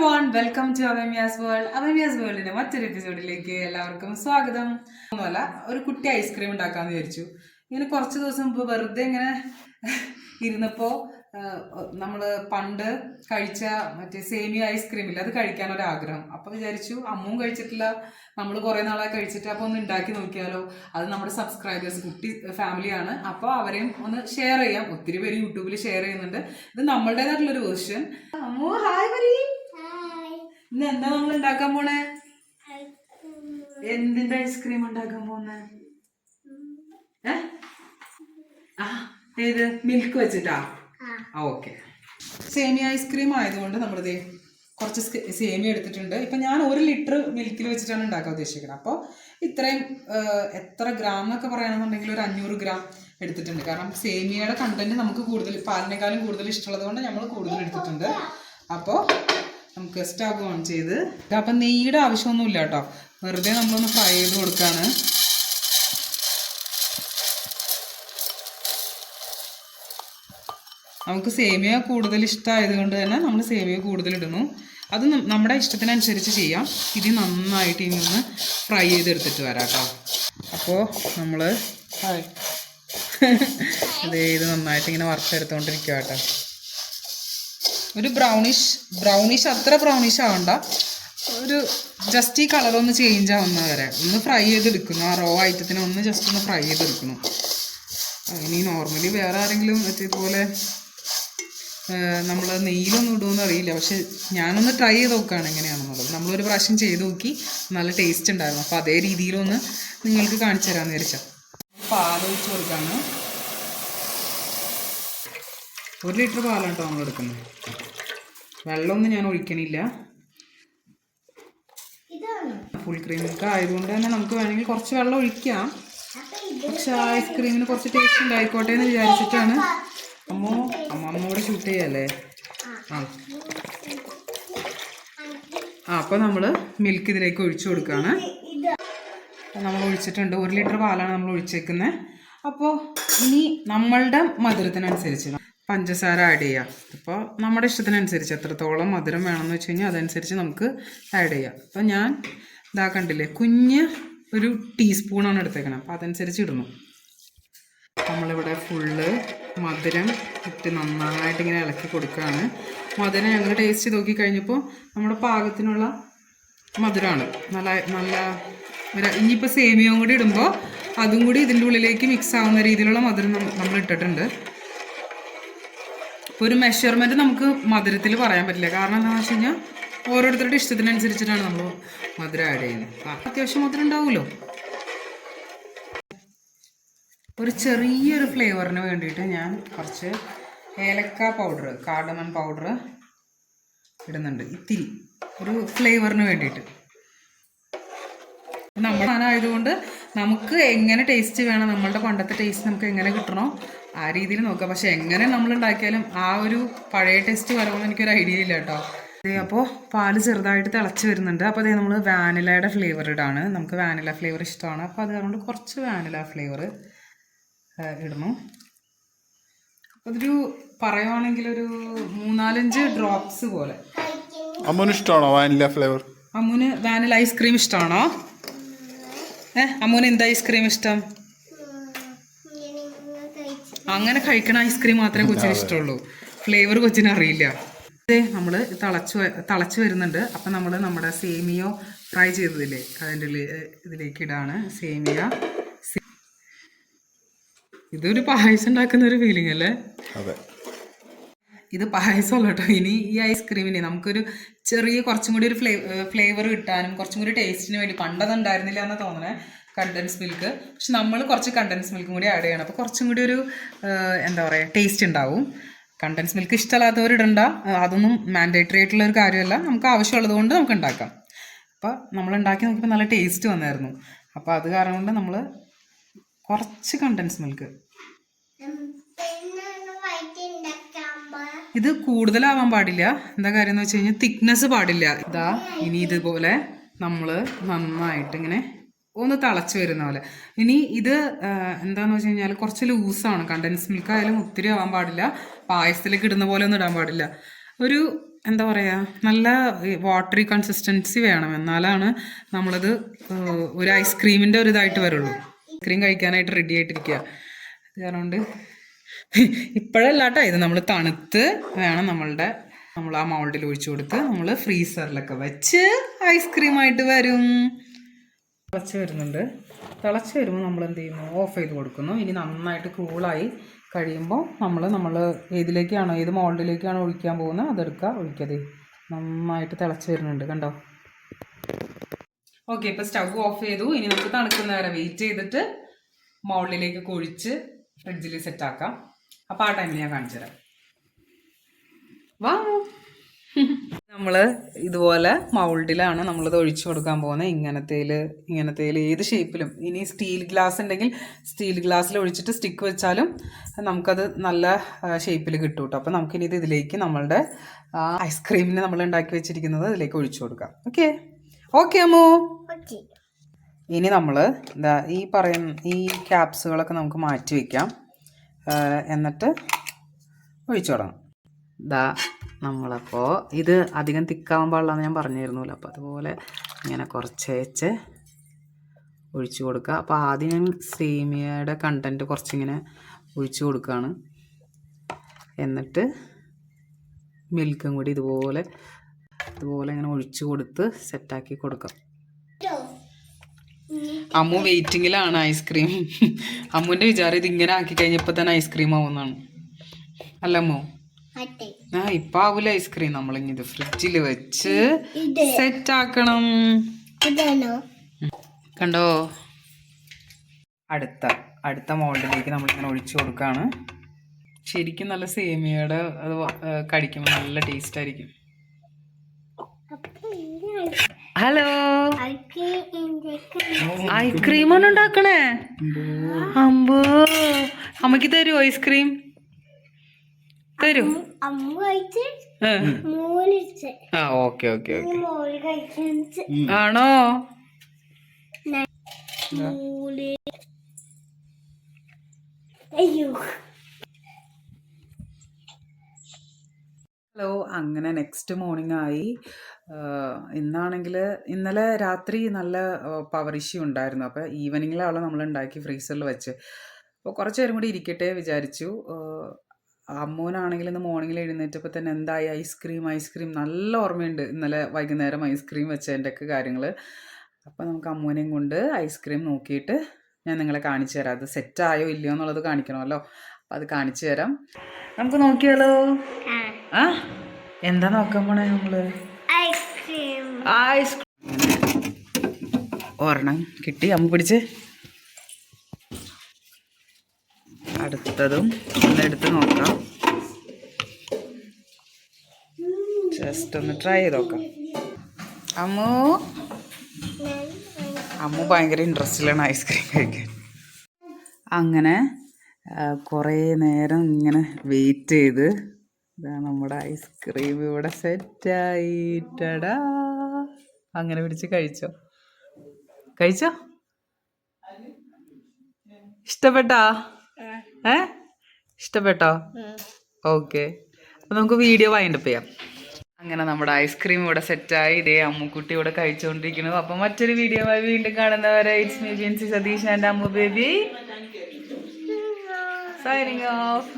Everyone, welcome to Avamya's world. അവമ്യാസ് വേൾഡിന്റെ മറ്റൊരു എപ്പിസോഡിലേക്ക് എല്ലാവർക്കും സ്വാഗതം. ഒന്നുമല്ല, ഒരു കുട്ടി ഐസ്ക്രീം ഉണ്ടാക്കാന്ന് വിചാരിച്ചു. ഇങ്ങനെ കുറച്ച് ദിവസം മുമ്പ് വെറുതെ ഇങ്ങനെ ഇരുന്നപ്പോ നമ്മള് പണ്ട് കഴിച്ച മറ്റേ സേമിയ ഐസ്ക്രീം ഇല്ല, അത് കഴിക്കാനൊരാഗ്രഹം. അപ്പൊ വിചാരിച്ചു അമ്മും കഴിച്ചിട്ടില്ല, നമ്മൾ കുറെ നാളായി കഴിച്ചിട്ട്, അപ്പൊ ഒന്ന് ഉണ്ടാക്കി നോക്കിയാലോ. അത് നമ്മുടെ സബ്സ്ക്രൈബേഴ്സ് കുട്ടി ഫാമിലിയാണ്, അപ്പൊ അവരെയും ഒന്ന് ഷെയർ ചെയ്യാം. ഒത്തിരി പേര് യൂട്യൂബിൽ ഷെയർ ചെയ്യുന്നുണ്ട്. ഇത് നമ്മളുടേതായിട്ടുള്ളൊരു വേർഷൻ. അമ്മു ഹായ് പറയ്. ഇന്ന് എന്താ നമ്മൾ ഉണ്ടാക്കാൻ പോണേ? എന്തിന്റെ ഐസ്ക്രീം ഉണ്ടാക്കാൻ പോന്നെ? ഏത് മിൽക്ക് വെച്ചിട്ടാ? ഓക്കെ. സേമിയ ഐസ്ക്രീം ആയതുകൊണ്ട് നമ്മളിത് കുറച്ച് സേമിയ എടുത്തിട്ടുണ്ട്. ഇപ്പം ഞാൻ 1 ലിറ്റർ മിൽക്കിൽ വെച്ചിട്ടാണ് ഉണ്ടാക്കാൻ ഉദ്ദേശിക്കുന്നത്. അപ്പോൾ ഇത്രയും എത്ര ഗ്രാം എന്നൊക്കെ പറയുകയാണെന്നുണ്ടെങ്കിൽ ഒരു 500 ഗ്രാം എടുത്തിട്ടുണ്ട്. കാരണം സേമിയയുടെ കണ്ടന്റ് നമുക്ക് കൂടുതൽ, പാലിനേക്കാളും കൂടുതൽ ഇഷ്ടമുള്ളത് കൊണ്ട് നമ്മൾ കൂടുതൽ എടുത്തിട്ടുണ്ട്. അപ്പോൾ നമുക്ക് സ്റ്റവ് ഓൺ ചെയ്ത്, അപ്പം നെയ്യുടെ ആവശ്യമൊന്നുമില്ല കേട്ടോ, വെറുതെ നമ്മളൊന്ന് ഫ്രൈ ചെയ്ത് കൊടുക്കാണ്. നമുക്ക് സേമിയ കൂടുതൽ ഇഷ്ടമായത് കൊണ്ട് തന്നെ നമ്മൾ സേമിയ കൂടുതൽ ഇടുന്നു. അത് നമ്മുടെ ഇഷ്ടത്തിനനുസരിച്ച് ചെയ്യാം. ഇത് നന്നായിട്ട് ഇനി ഒന്ന് ഫ്രൈ ചെയ്തെടുത്തിട്ട് വരാം കേട്ടോ. അപ്പോൾ നമ്മൾ ഇത് നന്നായിട്ട് ഇങ്ങനെ വറുത്തെടുത്തുകൊണ്ടിരിക്കുക കേട്ടോ. ഒരു ബ്രൗണിഷ് അത്ര ബ്രൗണിഷ് ആവണ്ട, ഒരു ജസ്റ്റ് ഈ കളറൊന്ന് ചേഞ്ച് ആവുന്ന വരെ ഒന്ന് ഫ്രൈ ചെയ്തെടുക്കുന്നു. ആ റോ ഐറ്റത്തിനെ ഒന്ന് ജസ്റ്റ് ഒന്ന് ഫ്രൈ ചെയ്തെടുക്കുന്നു. ഇനി നോർമലി വേറെ ആരെങ്കിലും ഇതുപോലെ നമ്മൾ നെയ്യിലൊന്നും ഇടുമെന്ന് അറിയില്ല, പക്ഷെ ഞാനൊന്ന് ട്രൈ ചെയ്ത് നോക്കുകയാണ് എങ്ങനെയാണെന്നുള്ളത്. നമ്മളൊരു പ്രാവശ്യം ചെയ്ത് നോക്കി, നല്ല ടേസ്റ്റ് ഉണ്ടായിരുന്നു. അപ്പോൾ അതേ രീതിയിലൊന്ന് നിങ്ങൾക്ക് കാണിച്ചു തരാമെന്ന് വിചാരിച്ചാൽ. പാൽ ഒഴിച്ച് കൊടുക്കാണ്. 1 ലിറ്റർ പാലാണ് കേട്ടോ നമ്മൾ എടുക്കുന്നത്. വെള്ളമൊന്നും ഞാൻ ഒഴിക്കണില്ല. ഫുൾ ക്രീം മിൽക്ക് ആയതുകൊണ്ട് തന്നെ നമുക്ക് വേണമെങ്കിൽ കുറച്ച് വെള്ളം ഒഴിക്കാം. പക്ഷെ ഐസ്ക്രീമിന് കുറച്ച് ടേസ്റ്റ് ഉണ്ടായിക്കോട്ടെ എന്ന് വിചാരിച്ചിട്ടാണ്. അമ്മൂടെ ഷൂട്ട് ചെയ്യല്ലേ? അപ്പോൾ നമ്മൾ മിൽക്ക് ഇതിലേക്ക് ഒഴിച്ചു കൊടുക്കുകയാണ്. നമ്മൾ ഒഴിച്ചിട്ടുണ്ട്. 1 ലിറ്റർ പാലാണ് നമ്മൾ ഒഴിച്ചേക്കുന്നത്. അപ്പോൾ ഇനി നമ്മളുടെ മധുരത്തിനനുസരിച്ച് പഞ്ചസാര ആഡ് ചെയ്യാം. അപ്പോൾ നമ്മുടെ ഇഷ്ടത്തിനനുസരിച്ച് എത്രത്തോളം മധുരം വേണമെന്ന് വെച്ച് കഴിഞ്ഞാൽ അതനുസരിച്ച് നമുക്ക് ആഡ് ചെയ്യാം. അപ്പോൾ ഞാൻ കണ്ടില്ലേ, കുഞ്ഞ് ഒരു ടീസ്പൂണാണ് എടുത്തേക്കണം. അപ്പോൾ അതനുസരിച്ച് ഇടുന്നു. നമ്മളിവിടെ ഫുള്ള് മധുരം ഇട്ട് നന്നായിട്ട് ഇങ്ങനെ ഇളക്കി കൊടുക്കുകയാണ്. മധുരം ഞങ്ങൾ ടേസ്റ്റ് ചെയ്ത് നോക്കി കഴിഞ്ഞപ്പോൾ നമ്മുടെ പാകത്തിനുള്ള മധുരമാണ്. നല്ല ഇനിയിപ്പോൾ സേമിയയും കൂടി ഇടുമ്പോൾ അതും കൂടി ഇതിൻ്റെ ഉള്ളിലേക്ക് മിക്സ് ആവുന്ന രീതിയിലുള്ള മധുരം നമ്മൾ ഇട്ടിട്ടുണ്ട്. ഇപ്പോൾ ഒരു മെഷർമെൻറ്റ് നമുക്ക് മധുരത്തിൽ പറയാൻ പറ്റില്ല. കാരണം എന്താണെന്ന് വെച്ച് കഴിഞ്ഞാൽ ഓരോരുത്തരുടെ ഇഷ്ടത്തിനനുസരിച്ചിട്ടാണ് നമ്മൾ മധുരം ആഡ് ചെയ്യുന്നത്. അത്യാവശ്യം മധുരം ഉണ്ടാവുമല്ലോ. ഒരു ചെറിയൊരു ഫ്ലേവറിന് വേണ്ടിയിട്ട് ഞാൻ കുറച്ച് ഏലക്ക പൗഡർ, കാർഡമൺ പൗഡർ ഇടുന്നുണ്ട്. ഇത്തിരി ഒരു ഫ്ലേവറിന് വേണ്ടിയിട്ട്. നമ്മുടെ സാധനമായതുകൊണ്ട് നമുക്ക് എങ്ങനെ ടേസ്റ്റ് വേണം, നമ്മളുടെ പണ്ടത്തെ ടേസ്റ്റ് നമുക്ക് എങ്ങനെ കിട്ടണോ ആ രീതിയിൽ നോക്കാം. പക്ഷെ എങ്ങനെ നമ്മൾ ഉണ്ടാക്കിയാലും ആ ഒരു പഴയ ടേസ്റ്റ് വരുമെന്ന് എനിക്കൊരു ഐഡിയ ഇല്ല കേട്ടോ. അപ്പോൾ പാല് ചെറുതായിട്ട് തിളച്ച് വരുന്നുണ്ട്. അപ്പോൾ അതേ നമ്മൾ വാനിലയുടെ ഫ്ലേവർ ഇടാണ്. നമുക്ക് വാനില ഫ്ലേവർ ഇഷ്ടമാണ്. അപ്പോൾ അത് കാരണം കുറച്ച് വാനില ഫ്ലേവർ ഇടുന്നു. അതൊരു പറയുവാണെങ്കിൽ ഒരു 3-4 ഡ്രോപ്സ് പോലെ. അമ്മുന് ഇഷ്ടമാണോ വാനില ഫ്ലേവർ? അമ്മുന് വാനില ഐസ്ക്രീം ഇഷ്ടമാണോ? അമ്മുന് എന്താ ഐസ്ക്രീം ഇഷ്ടം? അങ്ങനെ കഴിക്കണ ഐസ്ക്രീം മാത്രമേ കൊച്ചിന് ഇഷ്ടമുള്ളൂ, ഫ്ലേവർ കൊച്ചിന് അറിയില്ല. നമ്മൾ തിളച്ച് വരുന്നുണ്ട്. അപ്പം നമ്മൾ നമ്മുടെ സേമിയോ ഫ്രൈ ചെയ്തതില്ലേ അതിൻ്റെ ഇതിലേക്ക് ഇടാണ് സേമിയ. ഇതൊരു പായസം ഉണ്ടാക്കുന്ന ഒരു ഫീലിംഗ് അല്ലേ? അതെ, ഇത് പായസമല്ല കേട്ടോ. ഇനി ഈ ഐസ്ക്രീമിന് നമുക്കൊരു ചെറിയ കുറച്ചും കൂടി ഒരു ഫ്ലേവർ കിട്ടാനും കുറച്ചും കൂടി ടേസ്റ്റിന് വേണ്ടി, പണ്ടതുണ്ടായിരുന്നില്ല എന്ന് തോന്നണേ കണ്ടൻസ് മിൽക്ക്. പക്ഷെ നമ്മൾ കുറച്ച് കണ്ടൻസ് മിൽക്കും കൂടി ആഡ് ചെയ്യണം. അപ്പോൾ കുറച്ചും കൂടി ഒരു എന്താ പറയുക, ടേസ്റ്റ് ഉണ്ടാവും. കണ്ടൻസ് മിൽക്ക് ഇഷ്ടമല്ലാത്തവർ ഇടണ്ട, അതൊന്നും മാൻഡേറ്ററി ആയിട്ടുള്ള ഒരു കാര്യമല്ല. നമുക്ക് ആവശ്യമുള്ളത് കൊണ്ട് നമുക്ക് ഉണ്ടാക്കാം. അപ്പോൾ നമ്മൾ ഉണ്ടാക്കി നോക്കിയപ്പോൾ നല്ല ടേസ്റ്റ് വന്നായിരുന്നു. അപ്പോൾ അത് കാരണം കൊണ്ട് നമ്മൾ കുറച്ച് കണ്ടൻസ് മിൽക്ക്, ഇത് കൂടുതലാവാൻ പാടില്ല. എന്താ കാര്യം എന്ന് വെച്ച് കഴിഞ്ഞാൽ തിക്നെസ് പാടില്ല. ഇനി ഇതുപോലെ നമ്മൾ നന്നായിട്ട് ഇങ്ങനെ ഒന്ന് തിളച്ച് വരുന്ന പോലെ. ഇനി ഇത് എന്താണെന്ന് വെച്ച് കഴിഞ്ഞാൽ കുറച്ച് ലൂസാണ്. കണ്ടൻസ് മിൽക്ക് ആയാലും ഒത്തിരി ആവാൻ പാടില്ല, പായസത്തിലേക്ക് ഇടുന്ന പോലെ ഒന്നും ഇടാൻ പാടില്ല. ഒരു എന്താ പറയുക, നല്ല വാട്ടറി കൺസിസ്റ്റൻസി വേണം, എന്നാലാണ് നമ്മളത് ഒരു ഐസ്ക്രീമിൻ്റെ ഒരു ഇതായിട്ട് വരുള്ളൂ. ഐസ്ക്രീം കഴിക്കാനായിട്ട് റെഡി ആയിട്ടിരിക്കുക. അത് കാരണം കൊണ്ട് ഇപ്പോഴല്ല കേട്ടോ, ഇത് നമ്മൾ തണുത്ത് വേണം നമ്മൾ ആ മൗൾഡിൽ ഒഴിച്ചു കൊടുത്ത് നമ്മൾ ഫ്രീസറിലൊക്കെ വെച്ച് ഐസ്ക്രീമായിട്ട് വരും. തിളച്ച് വരുന്നുണ്ട്. തിളച്ച് വരുമ്പോൾ നമ്മൾ എന്ത് ചെയ്യുന്നു, ഓഫ് ചെയ്ത് കൊടുക്കുന്നു. ഇനി നന്നായിട്ട് കൂളായി കഴിയുമ്പോൾ നമ്മൾ ഏതിലേക്കാണോ, ഏത് മൗൾഡിലേക്കാണോ ഒഴിക്കാൻ പോകുന്നത് അതെടുക്കുക, ഒഴിക്കതേ. നന്നായിട്ട് തിളച്ച് വരുന്നുണ്ട്, കണ്ടോ. ഓക്കെ, ഇപ്പോൾ സ്റ്റവ് ഓഫ് ചെയ്തു. ഇനി നമുക്ക് തണുക്കുന്ന വരെ വെയിറ്റ് ചെയ്തിട്ട് മൗൾഡിലേക്ക് ഒഴിച്ച് ഫ്രിഡ്ജിൽ സെറ്റാക്കാം. അപ്പോൾ ആ ടൈമിൽ ഞാൻ കാണിച്ചു തരാം. വാ, നമ്മൾ ഇതുപോലെ മൗൾഡിലാണ് നമ്മളിത് ഒഴിച്ചു കൊടുക്കാൻ പോകുന്നത്. ഇങ്ങനത്തേൽ ഏത് ഷേപ്പിലും. ഇനി സ്റ്റീൽ ഗ്ലാസ് ഉണ്ടെങ്കിൽ സ്റ്റീൽ ഗ്ലാസ്സിൽ ഒഴിച്ചിട്ട് സ്റ്റിക്ക് വെച്ചാലും നമുക്കത് നല്ല ഷേപ്പിൽ കിട്ടും കേട്ടോ. അപ്പോൾ നമുക്കിനി ഇതിലേക്ക് നമ്മളുടെ ഐസ്ക്രീമിന് നമ്മൾ ഉണ്ടാക്കി വെച്ചിരിക്കുന്നത് ഇതിലേക്ക് ഒഴിച്ചു കൊടുക്കാം. Okay okay Ammu. ഇനി നമ്മൾ ഈ ക്യാപ്സുകളൊക്കെ നമുക്ക് മാറ്റി വയ്ക്കാം. എന്നിട്ട് ഒഴിച്ചു തുടങ്ങാം. നമ്മളപ്പോൾ ഇത് അധികം തിക്കാവാൻ പാടില്ലെന്ന് ഞാൻ പറഞ്ഞിരുന്നല്ലോ. അപ്പോൾ അതുപോലെ ഇങ്ങനെ കുറച്ചേച്ച് ഒഴിച്ചു കൊടുക്കുക. അപ്പോൾ ആദ്യം ഞാൻ സേമിയയുടെ കണ്ടൻറ്റ് കുറച്ചിങ്ങനെ ഒഴിച്ചു കൊടുക്കുകയാണ്. എന്നിട്ട് മിൽക്കും കൂടി ഇതുപോലെ ഇങ്ങനെ ഒഴിച്ചു കൊടുത്ത് സെറ്റാക്കി കൊടുക്കാം. അമ്മു വെയിറ്റിങ്ങിലാണ് ഐസ്ക്രീം. അമ്മുവിൻ്റെ വിചാരം ഇതിങ്ങനെ ആക്കി കഴിഞ്ഞപ്പോൾ തന്നെ ഐസ്ക്രീം ആവുന്നതാണ്. അല്ല അമ്മു? ഇപ്പൊ ആവൂല ഐസ്ക്രീം. നമ്മളിങ്ങനെ ഇത് ഫ്രിഡ്ജിൽ വെച്ച് സെറ്റ് ആക്കണം. കണ്ടോ, അടുത്ത മോൾഡിലേക്ക് നമ്മളിങ്ങനെ ഒഴിച്ചു കൊടുക്കാണ്. ശരിക്കും നല്ല സേമിയയുടെ അത് കഴിക്കുമ്പോൾ നല്ല ടേസ്റ്റ് ആയിരിക്കും. ഹലോ, ഐസ്ക്രീമാണ് ഉണ്ടാക്കണേ. അമ്പോ, അമ്മക്ക് തരുമോ ഐസ്ക്രീം? തരൂ. Okay okay okay. ആണോ? ഹലോ, അങ്ങനെ നെക്സ്റ്റ് മോർണിംഗ് ആയി. ഇന്നലെ രാത്രി നല്ല പവർ ഇഷ്യൂ ഉണ്ടായിരുന്നു. അപ്പോൾ ഈവനിങ്ങിലാണ് നമ്മൾ ഉണ്ടാക്കി ഫ്രീസറിൽ വെച്ച്. അപ്പോൾ കുറച്ച് നേരം കൂടി ഇരിക്കട്ടെ വിചാരിച്ചു. അമ്മൂനാണെങ്കിൽ ഇന്ന് മോർണിംഗിൽ എഴുന്നേറ്റപ്പോൾ തന്നെ എന്തായി, ഐസ്ക്രീം നല്ല ഓർമ്മയുണ്ട്. ഇന്നലെ വൈകുന്നേരം ഐസ്ക്രീം വെച്ചതിൻ്റെയൊക്കെ കാര്യങ്ങൾ. അപ്പോൾ നമുക്ക് അമ്മൂനെയും കൊണ്ട് ഐസ്ക്രീം നോക്കിയിട്ട് ഞാൻ നിങ്ങളെ കാണിച്ചു തരാം. അത് സെറ്റായോ ഇല്ലയോ എന്നുള്ളത് കാണിക്കണമല്ലോ. അപ്പോൾ അത് കാണിച്ചു തരാം. നമുക്ക് നോക്കിയാലോ? എന്താ നോക്കാൻ പോണേ നമ്മൾ? ഐസ്ക്രീം. ഒരെണ്ണം കിട്ടി. അമ്മ പിടിച്ച് അടുത്തതും ഒന്നെടുത്ത് നോക്കാം. ജസ്റ്റ് ഒന്ന് ട്രൈ ചെയ്ത് നോക്കാം. അമ്മു ഭയങ്കര ഇൻട്രസ്റ്റിലാണ് ഐസ്ക്രീം കഴിക്കാൻ. അങ്ങനെ കുറേ നേരം ഇങ്ങനെ വെയിറ്റ് ചെയ്ത് നമ്മുടെ ഐസ്ക്രീം ഇവിടെ സെറ്റായിട്ടടാ. അങ്ങനെ പിടിച്ച് കഴിച്ചോ? ഇഷ്ടപ്പെട്ടോ? ഓക്കെ, അപ്പോൾ നമുക്ക് വീഡിയോ വൈൻഡപ്പ് ചെയ്യാം. അങ്ങനെ നമ്മുടെ ഐസ്ക്രീം ഇവിടെ സെറ്റായി. ഇതേ അമ്മുക്കുട്ടി ഇവിടെ കഴിച്ചുകൊണ്ടിരിക്കുന്നു. അപ്പം മറ്റൊരു വീഡിയോ വീണ്ടും കാണുന്നവരെ it's me Jincy Satheesh and Ammu Baby signing of.